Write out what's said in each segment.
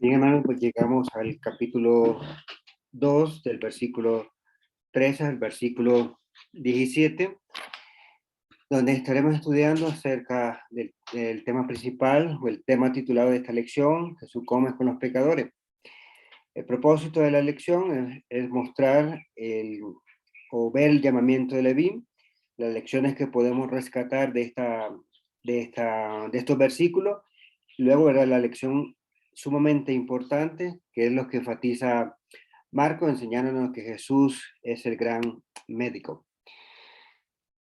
Bien, hermanos, pues llegamos al capítulo 2, del versículo 13 al versículo 17, donde estaremos estudiando acerca del tema principal, o el tema titulado de esta lección: Jesús come con los pecadores. El propósito de la lección es mostrar o ver el llamamiento de Leví, las lecciones que podemos rescatar de estos versículos. Luego verá la lección sumamente importante, que es lo que enfatiza Marcos, enseñándonos que Jesús es el gran médico.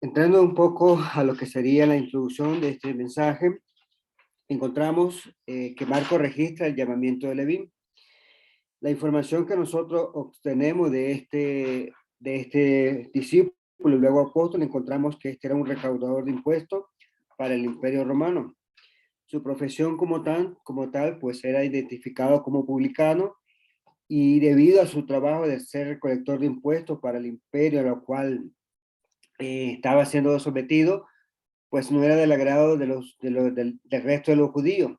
Entrando un poco a lo que sería la introducción de este mensaje, encontramos que Marcos registra el llamamiento de Leví. La información que nosotros obtenemos de este discípulo y luego apóstol, encontramos que este era un recaudador de impuestos para el Imperio Romano. Su profesión como tal, pues era identificado como publicano, y debido a su trabajo de ser recolector de impuestos para el imperio a lo cual estaba siendo sometido, pues no era del agrado del resto de los judíos.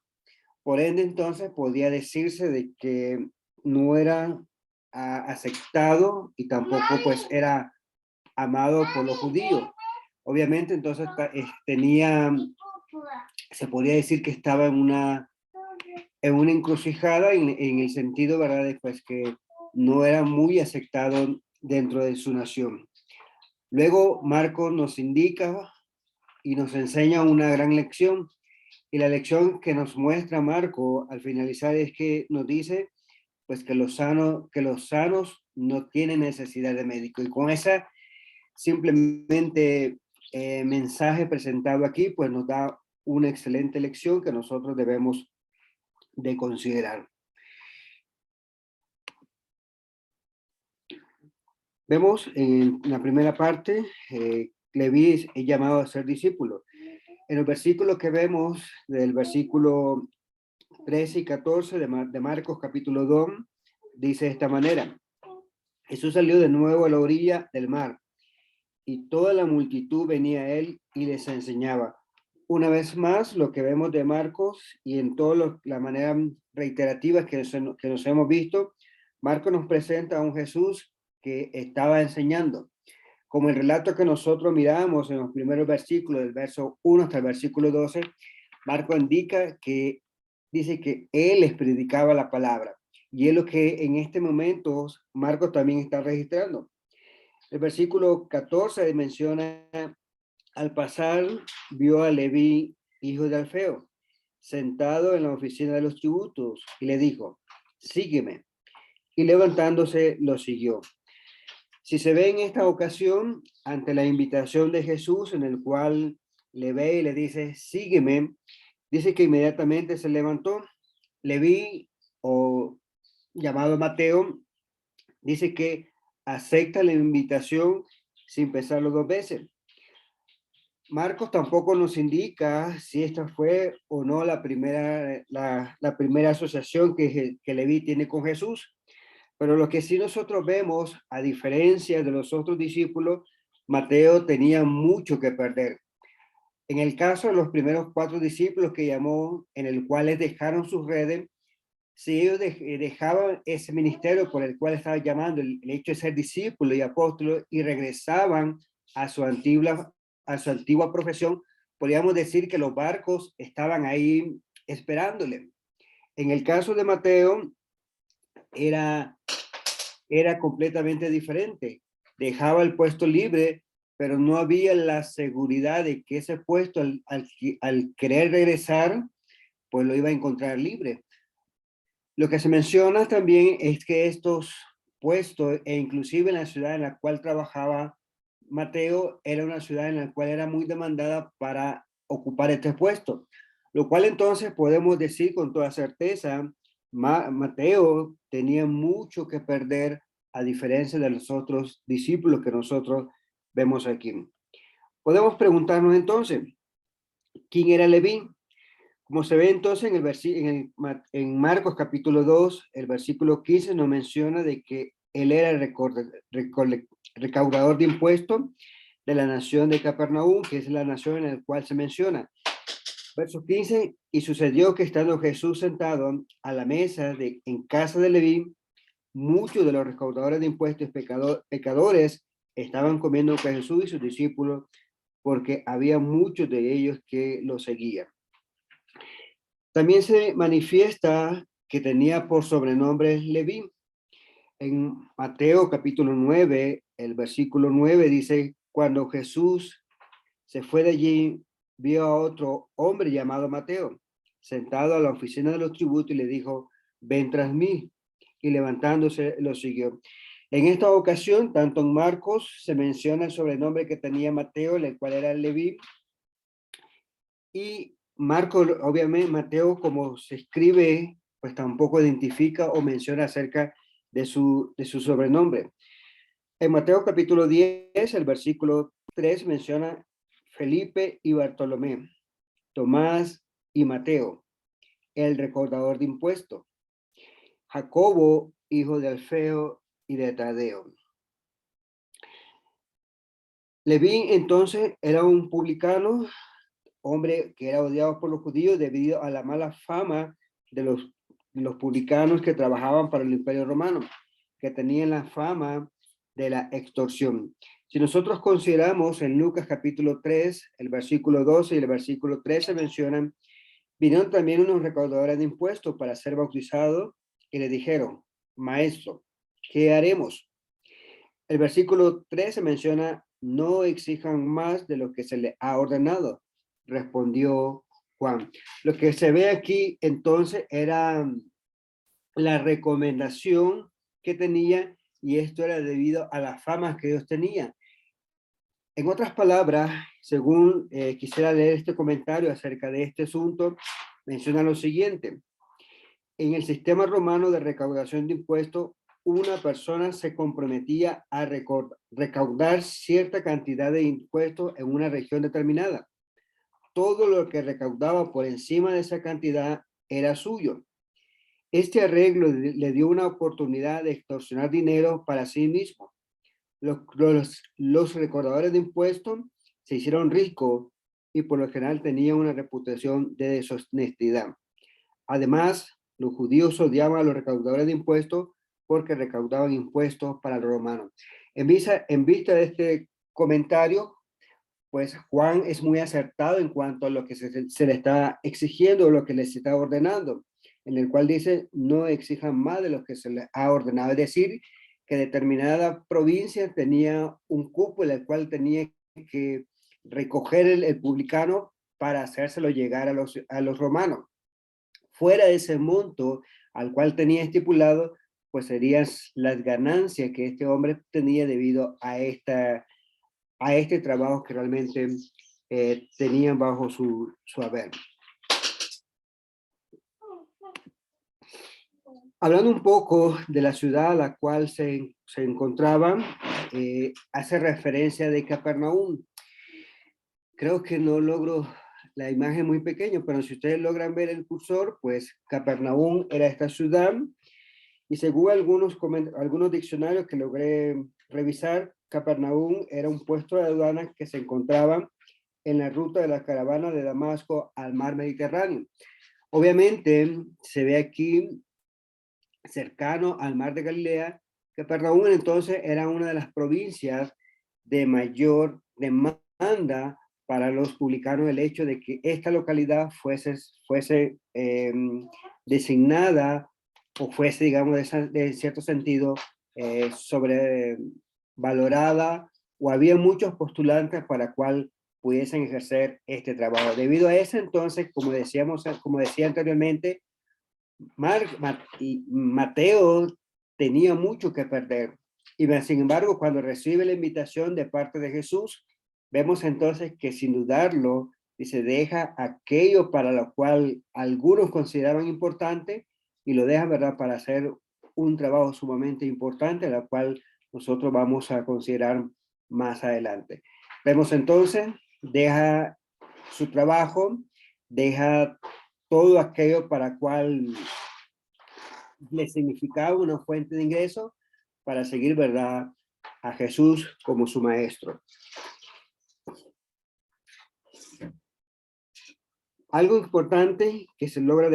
Por ende, entonces, podía decirse de que no era aceptado y tampoco pues era amado por los judíos. Obviamente, entonces se podría decir que estaba en una encrucijada en el sentido, ¿verdad?, de pues que no era muy aceptado dentro de su nación. Luego, Marcos nos indica y nos enseña una gran lección. Y la lección que nos muestra Marco al finalizar es que nos dice pues que los sanos no tienen necesidad de médico. Y con esa simplemente mensaje presentado aquí, pues nos da una excelente lección que nosotros debemos de considerar. Vemos en la primera parte, Leví es llamado a ser discípulo. En los versículos que vemos, del versículo 13 y 14 de Marcos capítulo 2, dice de esta manera: Jesús salió de nuevo a la orilla del mar, y toda la multitud venía a él y les enseñaba. Una vez más, lo que vemos de Marcos, y en toda la manera reiterativa que nos hemos visto, Marcos nos presenta a un Jesús que estaba enseñando. Como el relato que nosotros miramos en los primeros versículos, del verso 1 hasta el versículo 12, Marcos dice que él les predicaba la palabra. Y es lo que en este momento Marcos también está registrando. El versículo 14 menciona: al pasar, vio a Leví, hijo de Alfeo, sentado en la oficina de los tributos, y le dijo: sígueme. Y levantándose, lo siguió. Si se ve en esta ocasión, ante la invitación de Jesús, en el cual le ve y le dice: sígueme, dice que inmediatamente se levantó. Leví, o llamado Mateo, dice que acepta la invitación sin pensarlo dos veces. Marcos tampoco nos indica si esta fue o no la primera asociación que Leví tiene con Jesús. Pero lo que sí nosotros vemos, a diferencia de los otros discípulos, Mateo tenía mucho que perder. En el caso de los primeros 4 discípulos que llamó, en el cual les dejaron sus redes, si ellos dejaban ese ministerio por el cual estaba llamando, el hecho de ser discípulo y apóstol, y regresaban a su antigua profesión, podríamos decir que los barcos estaban ahí esperándole. En el caso de Mateo, era completamente diferente. Dejaba el puesto libre, pero no había la seguridad de que ese puesto, al querer regresar, pues lo iba a encontrar libre. Lo que se menciona también es que estos puestos, e inclusive en la ciudad en la cual trabajaba Mateo, era una ciudad en la cual era muy demandada para ocupar este puesto, lo cual entonces podemos decir con toda certeza, Mateo tenía mucho que perder, a diferencia de los otros discípulos que nosotros vemos aquí. Podemos preguntarnos entonces, ¿quién era Leví? Como se ve entonces en Marcos capítulo 2, el versículo 15 nos menciona de que él era el recaudador de impuestos, de la nación de Capernaum, que es la nación en la cual se menciona. Verso 15, y sucedió que estando Jesús sentado a la mesa en casa de Leví, muchos de los recaudadores de impuestos pecadores estaban comiendo con Jesús y sus discípulos, porque había muchos de ellos que lo seguían. También se manifiesta que tenía por sobrenombre Leví. En Mateo capítulo 9, el versículo 9 dice, cuando Jesús se fue de allí, vio a otro hombre llamado Mateo, sentado a la oficina de los tributos y le dijo, ven tras mí. Y levantándose lo siguió. En esta ocasión, tanto en Marcos se menciona el sobrenombre que tenía Mateo, el cual era Leví, y Marcos, obviamente, Mateo, como se escribe, pues tampoco identifica o menciona acerca de su sobrenombre. En Mateo capítulo 10, el versículo 3 menciona Felipe y Bartolomé, Tomás y Mateo, el recaudador de impuestos, Jacobo, hijo de Alfeo y de Tadeo. Leví entonces era un publicano, hombre que era odiado por los judíos debido a la mala fama de los publicanos que trabajaban para el Imperio Romano, que tenían la fama de la extorsión. Si nosotros consideramos en Lucas capítulo 3, el versículo 12 y el versículo 13 mencionan, vinieron también unos recaudadores de impuestos para ser bautizados y le dijeron, maestro, ¿qué haremos? El versículo 13 menciona, no exijan más de lo que se le ha ordenado, respondió Juan. Lo que se ve aquí entonces era la recomendación que tenía, y esto era debido a las famas que ellos tenían. En otras palabras, según quisiera leer este comentario acerca de este asunto, menciona lo siguiente. En el sistema romano de recaudación de impuestos, una persona se comprometía a recaudar cierta cantidad de impuestos en una región determinada. Todo lo que recaudaba por encima de esa cantidad era suyo. Este arreglo le dio una oportunidad de extorsionar dinero para sí mismo. Los recaudadores de impuestos se hicieron ricos y por lo general tenían una reputación de deshonestidad. Además, los judíos odiaban a los recaudadores de impuestos porque recaudaban impuestos para los romanos. En vista de este comentario, pues Juan es muy acertado en cuanto a lo que se le está exigiendo o lo que les está ordenando, en el cual dice, no exijan más de lo que se les ha ordenado. Es decir, que determinada provincia tenía un cupo en el cual tenía que recoger el publicano para hacérselo llegar a los romanos. Fuera de ese monto al cual tenía estipulado, pues serían las ganancias que este hombre tenía debido a este trabajo que realmente tenían bajo su haber. Hablando un poco de la ciudad a la cual se encontraban, hace referencia de Capernaum. Creo que no logro la imagen muy pequeña, pero si ustedes logran ver el cursor, pues Capernaum era esta ciudad. Y según algunos diccionarios que logré revisar, Capernaum era un puesto de aduana que se encontraba en la ruta de la caravana de Damasco al mar Mediterráneo. Obviamente se ve aquí cercano al mar de Galilea. Capernaum entonces era una de las provincias de mayor demanda para los publicanos, el hecho de que esta localidad fuese designada o fuese, digamos, de cierto sentido, sobrevalorada, o había muchos postulantes para cual pudiesen ejercer este trabajo. Debido a eso, entonces, como decía anteriormente, Mateo tenía mucho que perder. Y sin embargo, cuando recibe la invitación de parte de Jesús, vemos entonces que sin dudarlo, se deja aquello para lo cual algunos consideraban importante y lo deja, ¿verdad?, para hacer un trabajo sumamente importante, la cual nosotros vamos a considerar más adelante. Vemos entonces, deja su trabajo, deja todo aquello para cual le significaba una fuente de ingreso para seguir, ¿verdad?, a Jesús como su maestro. Algo importante que se logra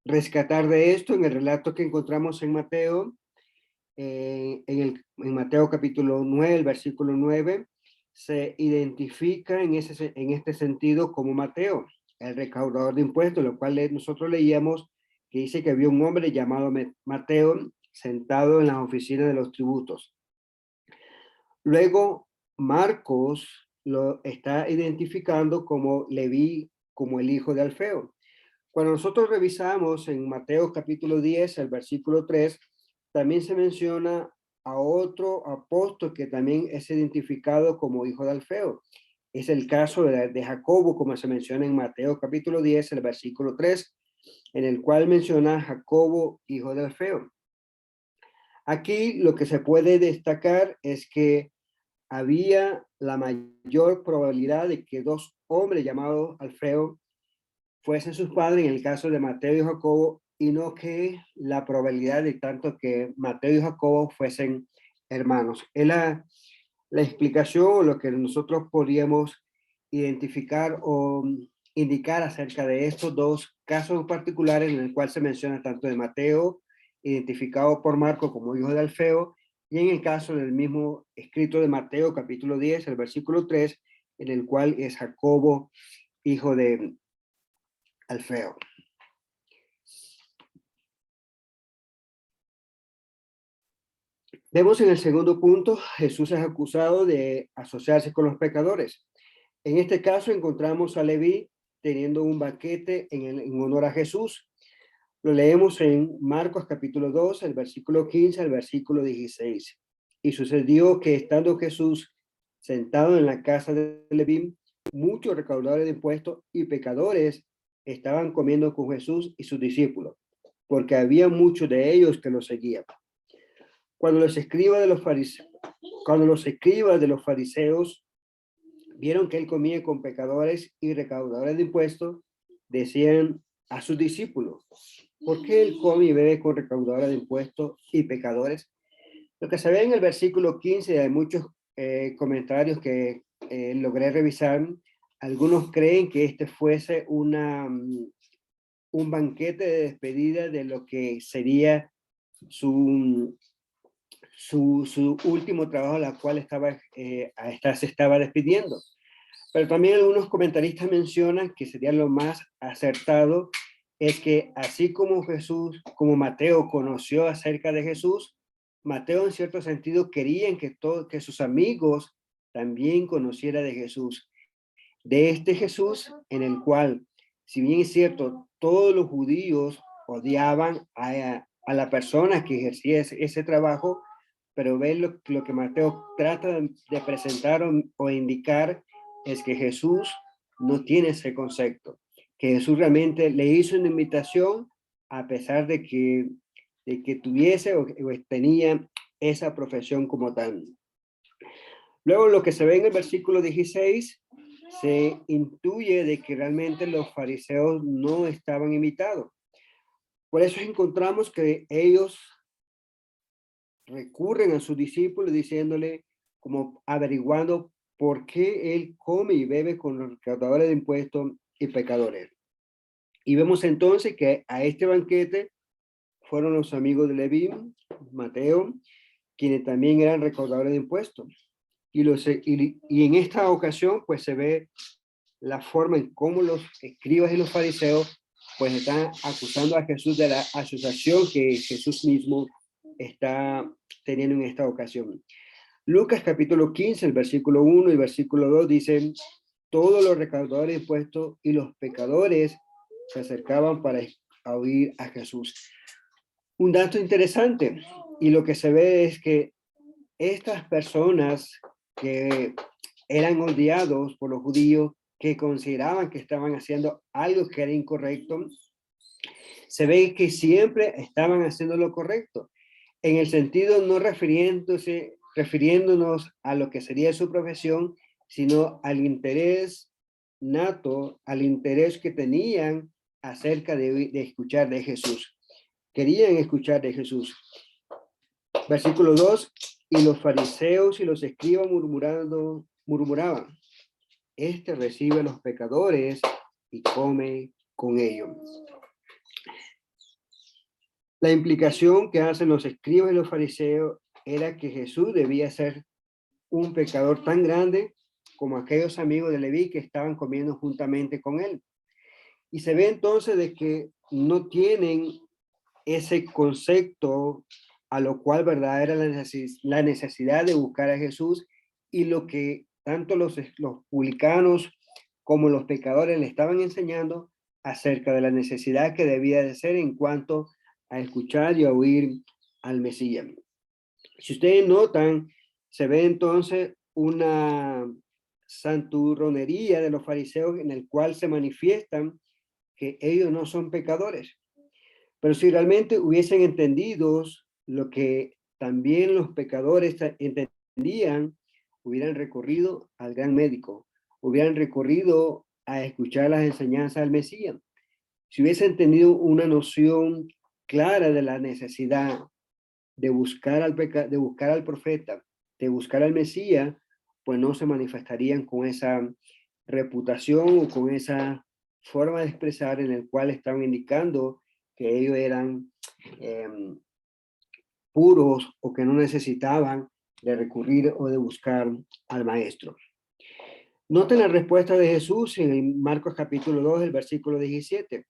rescatar de esto en el relato que encontramos en Mateo, en Mateo capítulo 9, el versículo 9, se identifica en este sentido como Mateo, el recaudador de impuestos, lo cual nosotros leíamos que dice que había un hombre llamado Mateo sentado en las oficinas de los tributos. Luego, Marcos lo está identificando como Leví, como el hijo de Alfeo. Cuando nosotros revisamos en Mateo capítulo 10, el versículo 3, también se menciona a otro apóstol que también es identificado como hijo de Alfeo. Es el caso de Jacobo, como se menciona en Mateo capítulo 10, el versículo 3, en el cual menciona a Jacobo, hijo de Alfeo. Aquí lo que se puede destacar es que había la mayor probabilidad de que dos hombres llamados Alfeo fuesen sus padres en el caso de Mateo y Jacobo, y no que la probabilidad de tanto que Mateo y Jacobo fuesen hermanos. Es la explicación o lo que nosotros podríamos identificar o indicar acerca de estos dos casos particulares en el cual se menciona tanto de Mateo, identificado por Marco como hijo de Alfeo, y en el caso del mismo escrito de Mateo, capítulo 10, el versículo 3, en el cual es Jacobo, hijo de Alfeo. Vemos en el segundo punto, Jesús es acusado de asociarse con los pecadores. En este caso encontramos a Leví teniendo un banquete en honor a Jesús. Lo leemos en Marcos capítulo 2, el versículo 15 al versículo 16. Y sucedió que estando Jesús sentado en la casa de Leví, muchos recaudadores de impuestos y pecadores estaban comiendo con Jesús y sus discípulos, porque había muchos de ellos que lo seguían. Cuando los escribas de los fariseos vieron que él comía con pecadores y recaudadores de impuestos, decían a sus discípulos, ¿por qué él come y bebe con recaudadores de impuestos y pecadores? Lo que se ve en el versículo 15, hay muchos comentarios que logré revisar. Algunos creen que este fuese un banquete de despedida de lo que sería su último trabajo, a la cual se estaba despidiendo. Pero también algunos comentaristas mencionan que sería lo más acertado, es que así como Mateo conoció acerca de Jesús, Mateo en cierto sentido querían que sus amigos también conociera de Jesús. De este Jesús en el cual, si bien es cierto, todos los judíos odiaban a la persona que ejercía ese trabajo, pero ven lo que Mateo trata de presentar o indicar es que Jesús no tiene ese concepto, que Jesús realmente le hizo una invitación a pesar de que tuviese o tenía esa profesión como tal. Luego lo que se ve en el versículo 16, se intuye de que realmente los fariseos no estaban invitados. Por eso encontramos que ellos recurren a sus discípulos diciéndole, como averiguando por qué él come y bebe con los recaudadores de impuestos y pecadores. Y vemos entonces que a este banquete fueron los amigos de Leví, Mateo, quienes también eran recaudadores de impuestos. Y en esta ocasión, pues se ve la forma en cómo los escribas y los fariseos pues están acusando a Jesús de la asociación que Jesús mismo está teniendo en esta ocasión. Lucas capítulo 15, el versículo 1 y versículo 2 dicen, todos los recaudadores de impuestos y los pecadores se acercaban para oír a Jesús. Un dato interesante, y lo que se ve es que estas personas que eran odiados por los judíos, que consideraban que estaban haciendo algo que era incorrecto, se ve que siempre estaban haciendo lo correcto, en el sentido no refiriéndonos a lo que sería su profesión, sino al interés nato, al interés que tenían acerca de escuchar de Jesús. Querían escuchar de Jesús. Versículo 2, y los fariseos y los escribas murmuraban. Este recibe a los pecadores y come con ellos. La implicación que hacen los escribas y los fariseos era que Jesús debía ser un pecador tan grande como aquellos amigos de Leví que estaban comiendo juntamente con él. Y se ve entonces de que no tienen ese concepto a lo cual, ¿verdad?, era la necesidad de buscar a Jesús, y lo que tanto los publicanos como los pecadores le estaban enseñando acerca de la necesidad que debía de ser en cuanto a escuchar y a oír al Mesías. Si ustedes notan, se ve entonces una santurronería de los fariseos en el cual se manifiestan que ellos no son pecadores. Pero si realmente hubiesen entendido lo que también los pecadores entendían, hubieran recurrido al gran médico, hubieran recurrido a escuchar las enseñanzas del Mesías. Si hubiesen tenido una noción clara de la necesidad de buscar de buscar al profeta, de buscar al Mesías, pues no se manifestarían con esa reputación o con esa forma de expresar en el cual estaban indicando que ellos eran puros o que no necesitaban de recurrir o de buscar al maestro. Noten la respuesta de Jesús en Marcos capítulo 2, el versículo 17.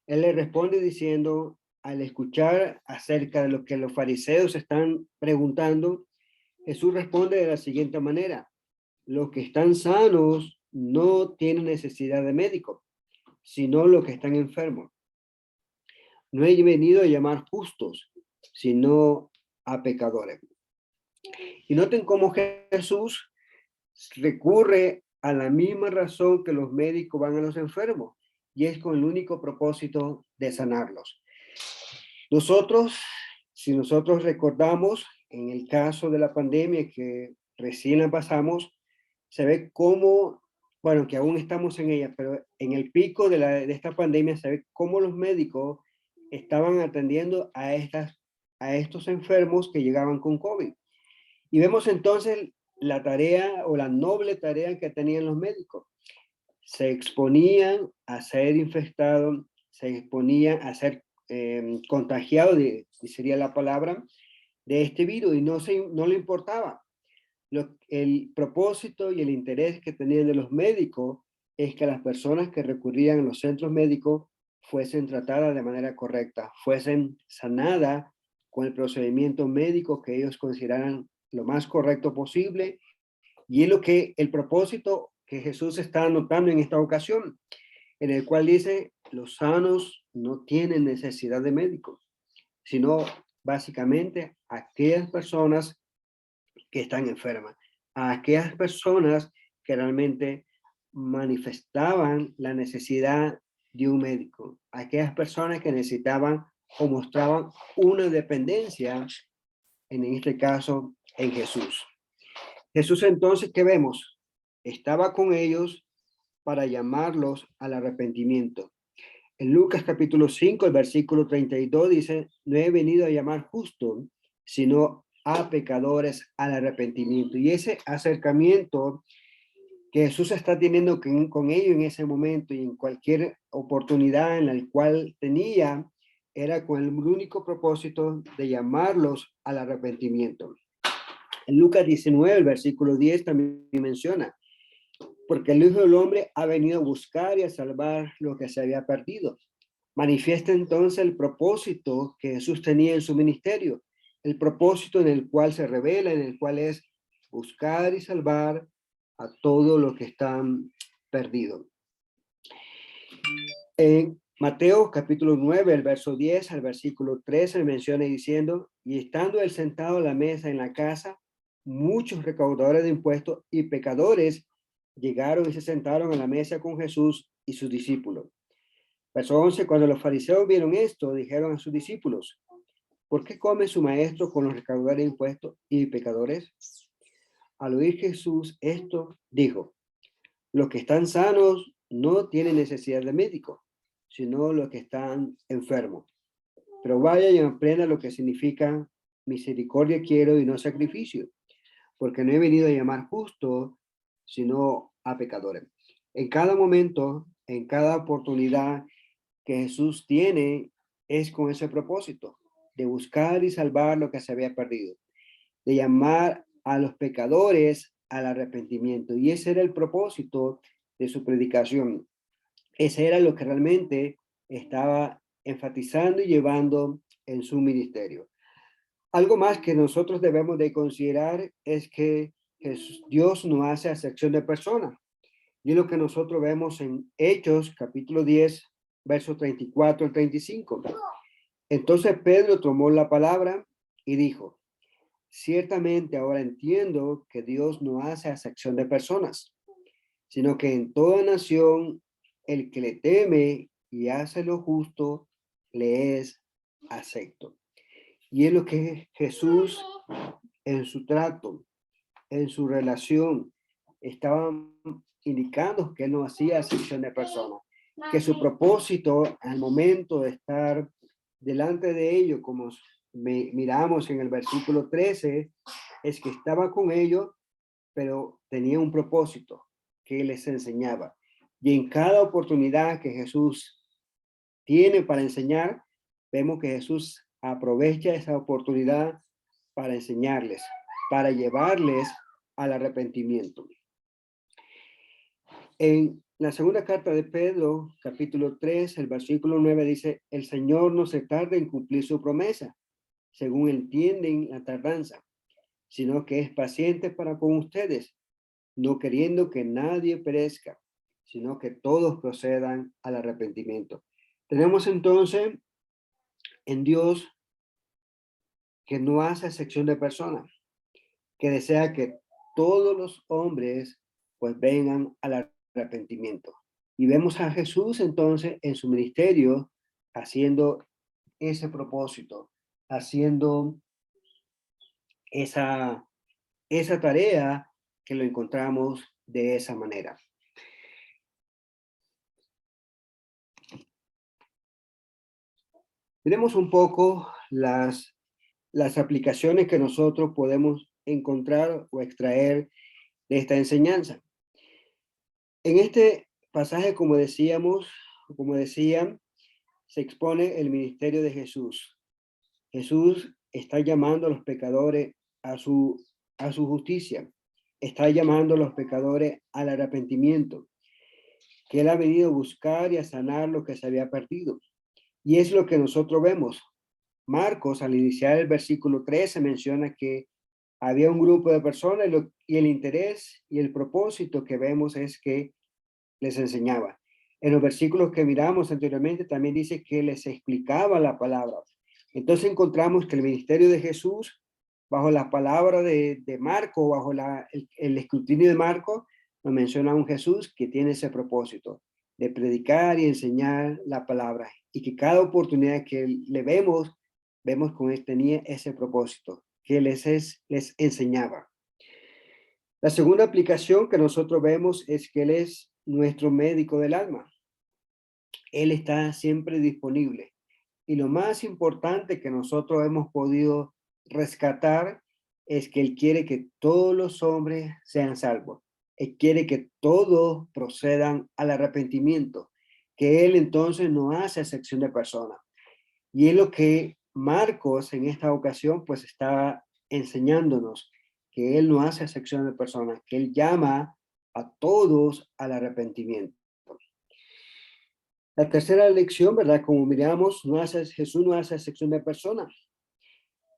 Él le responde diciendo, al escuchar acerca de lo que los fariseos están preguntando, Jesús responde de la siguiente manera: los que están sanos no tienen necesidad de médico, sino los que están enfermos. No he venido a llamar justos, sino a pecadores. Y noten cómo Jesús recurre a la misma razón que los médicos van a los enfermos, y es con el único propósito de sanarlos. Nosotros, si nosotros recordamos, en el caso de la pandemia que recién la pasamos, se ve cómo, bueno, que aún estamos en ella, pero en el pico de esta pandemia se ve cómo los médicos estaban atendiendo a estos enfermos que llegaban con COVID. Y vemos entonces la tarea o la noble tarea que tenían los médicos. Se exponían a ser infectados, se exponían a ser contagiados, sería la palabra, de este virus, y no le importaba. El propósito y el interés que tenían de los médicos es que las personas que recurrían a los centros médicos fuesen tratadas de manera correcta, fuesen sanadas con el procedimiento médico que ellos consideraran lo más correcto posible. Y es el propósito que Jesús está anotando en esta ocasión, en el cual dice, los sanos no tienen necesidad de médicos, sino básicamente aquellas personas que están enfermas, a aquellas personas que realmente manifestaban la necesidad de un médico, a aquellas personas que necesitaban o mostraban una dependencia, en este caso, en Jesús. Jesús entonces, ¿qué vemos? Estaba con ellos para llamarlos al arrepentimiento. En Lucas capítulo 5, el versículo 32 dice, no he venido a llamar justo, sino a pecadores al arrepentimiento. Y ese acercamiento que Jesús está teniendo con ellos en ese momento y en cualquier oportunidad en la cual tenía, era con el único propósito de llamarlos al arrepentimiento. En Lucas 19, el versículo 10 también menciona, porque el Hijo del Hombre ha venido a buscar y a salvar lo que se había perdido. Manifiesta entonces el propósito que Jesús tenía en su ministerio, el propósito en el cual se revela, en el cual es buscar y salvar a todo lo que están perdidos. En Mateo capítulo 9, el verso 10 al versículo 13 menciona diciendo, y estando él sentado a la mesa en la casa, muchos recaudadores de impuestos y pecadores llegaron y se sentaron a la mesa con Jesús y sus discípulos. Verso 11, cuando los fariseos vieron esto, dijeron a sus discípulos, ¿por qué come su maestro con los recaudadores de impuestos y pecadores? Al oír Jesús esto, dijo, los que están sanos no tienen necesidad de médico, sino los que están enfermos. Pero vaya y aprenda lo que significa misericordia quiero y no sacrificio, porque no he venido a llamar justo, sino a pecadores. En cada momento, en cada oportunidad que Jesús tiene, es con ese propósito de buscar y salvar lo que se había perdido, de llamar a los pecadores al arrepentimiento. Y ese era el propósito de su predicación. Ese era lo que realmente estaba enfatizando y llevando en su ministerio. Algo más que nosotros debemos de considerar es que Dios no hace acepción de personas. Y es lo que nosotros vemos en Hechos, capítulo 10, versos 34 al 35. Entonces Pedro tomó la palabra y dijo, ciertamente ahora entiendo que Dios no hace acepción de personas, sino que en toda nación el que le teme y hace lo justo le es acepto. Y es lo que Jesús en su trato, en su relación, estaba indicando que él no hacía acepción de personas, que su propósito al momento de estar delante de ellos, como miramos en el versículo 13, es que estaba con ellos, pero tenía un propósito que les enseñaba. Y en cada oportunidad que Jesús tiene para enseñar, vemos que Jesús aprovecha esa oportunidad para enseñarles, para llevarles al arrepentimiento. En la segunda carta de Pedro, capítulo 3, el versículo 9 dice, el Señor no se tarda en cumplir su promesa, según entienden la tardanza, sino que es paciente para con ustedes, no queriendo que nadie perezca, sino que todos procedan al arrepentimiento. Tenemos entonces en Dios que no hace excepción de personas, que desea que todos los hombres pues vengan al arrepentimiento. Y vemos a Jesús entonces en su ministerio haciendo ese propósito, haciendo esa tarea que lo encontramos de esa manera. Miremos un poco las aplicaciones que nosotros podemos encontrar o extraer de esta enseñanza. En este pasaje, como decíamos, como decían, se expone el ministerio de Jesús. Jesús está llamando a los pecadores a su justicia. Está llamando a los pecadores al arrepentimiento, que Él ha venido a buscar y a sanar lo que se había perdido. Y es lo que nosotros vemos. Marcos, al iniciar el versículo 13, menciona que había un grupo de personas y el interés y el propósito que vemos es que les enseñaba. En los versículos que miramos anteriormente también dice que les explicaba la palabra. Entonces encontramos que el ministerio de Jesús, bajo la palabra de Marco, bajo el escrutinio de Marco, nos menciona a un Jesús que tiene ese propósito de predicar y enseñar la palabra. Y que cada oportunidad que le vemos con él tenía ese propósito, que les enseñaba. La segunda aplicación que nosotros vemos es que Él es nuestro médico del alma. Él está siempre disponible. Y lo más importante que nosotros hemos podido rescatar es que Él quiere que todos los hombres sean salvos. Él quiere que todos procedan al arrepentimiento, que Él entonces no hace excepción de personas. Y es lo que Marcos en esta ocasión pues está enseñándonos, que Él no hace excepción de personas, que Él llama a todos al arrepentimiento. La tercera lección, ¿verdad? Como miramos, Jesús no hace excepción de personas.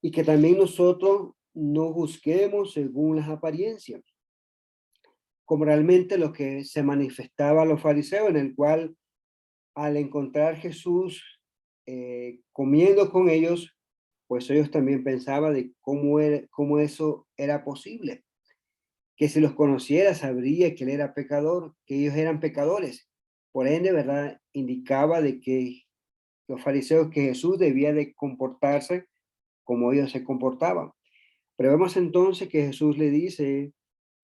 Y que también nosotros no juzguemos según las apariencias, como realmente lo que se manifestaba a los fariseos, en el cual al encontrar Jesús comiendo con ellos, pues ellos también pensaban de cómo eso era posible. Que si los conociera, sabría que él era pecador, que ellos eran pecadores. Por ende, ¿verdad? Indicaba de que los fariseos, que Jesús debía de comportarse como ellos se comportaban. Pero vemos entonces que Jesús le dice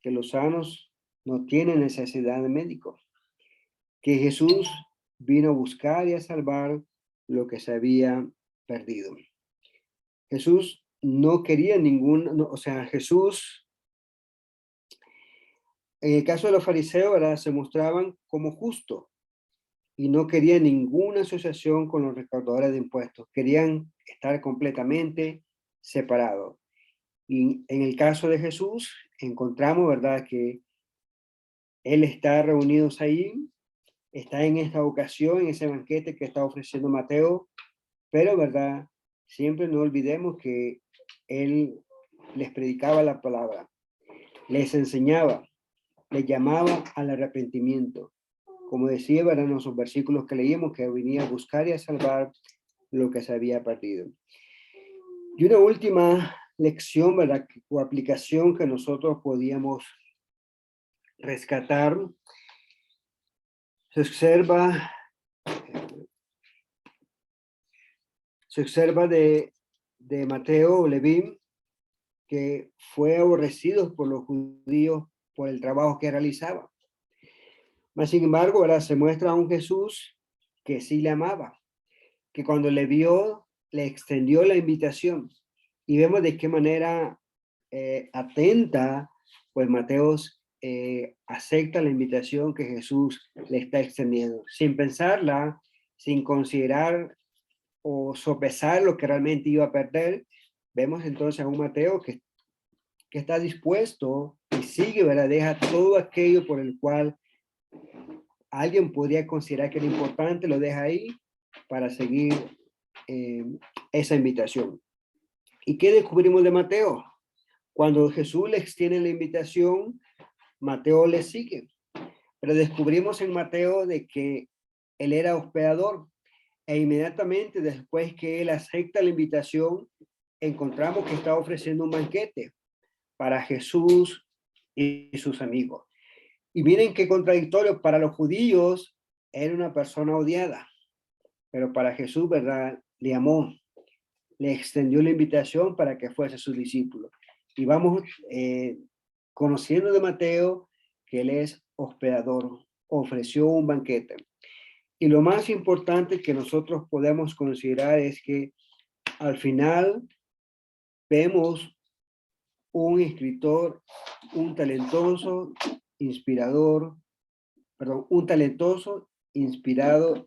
que los sanos no tienen necesidad de médicos, que Jesús vino a buscar y a salvar lo que se había perdido. Jesús no quería Jesús En el caso de los fariseos, ¿verdad? Se mostraban como justos y no querían ninguna asociación con los recaudadores de impuestos. Querían estar completamente separados. Y en el caso de Jesús, encontramos, ¿verdad?, que Él está reunidos ahí, está en esta ocasión, en ese banquete que está ofreciendo Mateo, pero, ¿verdad?, siempre no olvidemos que Él les predicaba la palabra, les enseñaba, les llamaba al arrepentimiento. Como decía, ¿verdad?, en los versículos que leímos, que venía a buscar y a salvar lo que se había perdido. Y una última lección, ¿verdad?, o aplicación que nosotros podíamos rescatar, se observa de Mateo o Leví, que fue aborrecido por los judíos por el trabajo que realizaba. Mas, sin embargo, ahora se muestra a un Jesús que sí le amaba, que cuando le vio, le extendió la invitación. Y vemos de qué manera atenta, pues Mateo acepta la invitación que Jesús le está extendiendo, sin pensarla, sin considerar o sopesar lo que realmente iba a perder. Vemos entonces a un Mateo que está dispuesto y sigue, ¿verdad? Deja todo aquello por el cual alguien podría considerar que era importante, lo deja ahí para seguir esa invitación. ¿Y qué descubrimos de Mateo? Cuando Jesús le extiende la invitación, Mateo le sigue. Pero descubrimos en Mateo de que él era hospedador e inmediatamente después que él acepta la invitación, encontramos que está ofreciendo un banquete para Jesús y sus amigos. Y miren qué contradictorio, para los judíos era una persona odiada, pero para Jesús, ¿verdad?, le amó, le extendió la invitación para que fuese su discípulo. Y vamos conociendo de Mateo que él es hospedador, ofreció un banquete. Y lo más importante que nosotros podemos considerar es que al final vemos un escritor, un talentoso, inspirado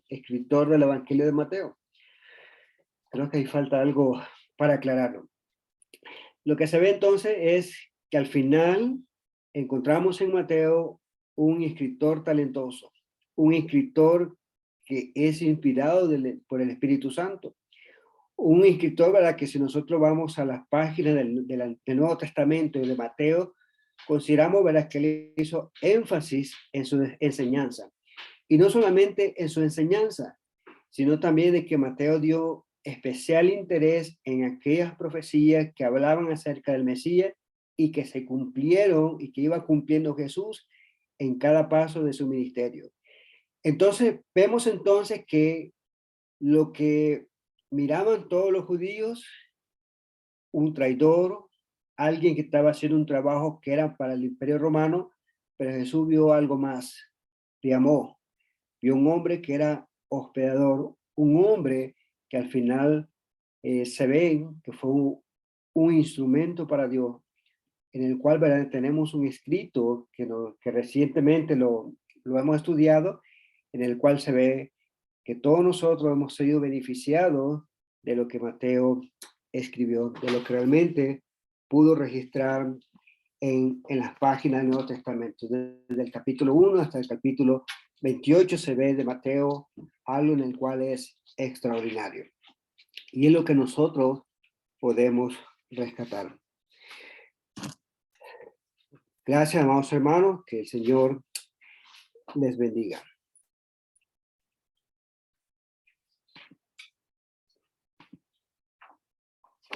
escritor del Evangelio de Mateo. Creo que ahí falta algo para aclararlo. Lo que se ve entonces es que al final encontramos en Mateo un escritor talentoso, un escritor que es inspirado por el Espíritu Santo, un escritor, ¿verdad?, que si nosotros vamos a las páginas del Nuevo Testamento y de Mateo, consideramos, ¿verdad?, que él hizo énfasis en su enseñanza. Y no solamente en su enseñanza, sino también de que Mateo dio especial interés en aquellas profecías que hablaban acerca del Mesías y que se cumplieron y que iba cumpliendo Jesús en cada paso de su ministerio. Entonces, vemos entonces que lo que miraban todos los judíos, un traidor, alguien que estaba haciendo un trabajo que era para el Imperio Romano, pero Jesús vio algo más, le amó, vio un hombre que era hospedador, un hombre que al final se ve que fue un instrumento para Dios, en el cual, ¿verdad?, tenemos un escrito que recientemente lo hemos estudiado, en el cual se ve que todos nosotros hemos sido beneficiados de lo que Mateo escribió, de lo que realmente pudo registrar en las páginas del Nuevo Testamento. Desde el capítulo 1 hasta el capítulo 28 se ve de Mateo algo en el cual es extraordinario. Y es lo que nosotros podemos rescatar. Gracias, amados hermanos, que el Señor les bendiga.